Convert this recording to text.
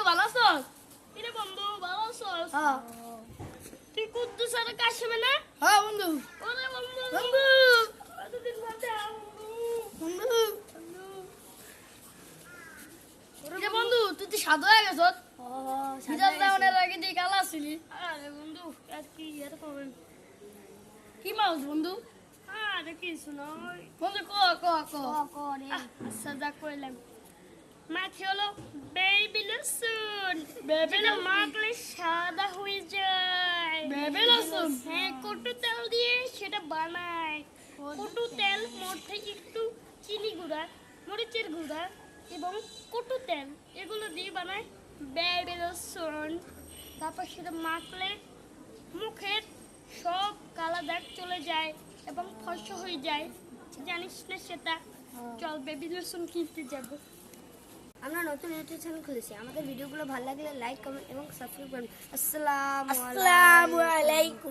ভালো আছস? কিরে বন্ধু ভালো আছস? হ্যাঁ তুই কুদ্দুস আর কাশিমে না? হ্যাঁ বন্ধু ওরে বন্ধু বন্ধু কতদিন বাদে বন্ধু বন্ধু কিরে বন্ধু তুই তো সাধু হয়ে গেছস। বিদাল সাদা দাওনের আগে দিয়ে কালা আসছিলি। আরে বন্ধু আর কি এর করবেন? কি মাউস বন্ধু? আরে কিছু নয় বন্ধু ক ক ক করে আচ্ছা যা কইলাম মাছি হলো বেবি লসুন বেবি মাখলে সাদা হয়ে যায় বেবি লসুন হ্যাঁ কটু তেল দিয়ে সেটা বানায় কটু তেল মধ্যে একটু চিনি গুঁড়া মরিচের গুঁড়া এবং কটু তেল এগুলো দিয়ে বানায় বেবি লসুন তারপর সেটা মাখলে মুখের সব কালা দাগ চলে যায় এবং ফর্সা হয়ে যায় জানিস না সেটা চল বেবি লোশন কিনতে যাব আমরা নতুন ইউটিউব চ্যানেল খুলেছি আমাদের ভিডিওগুলো ভালো লাগলে লাইক কমেন্ট এবং সাবস্ক্রাইব করুন আসসালামু আলাইকুম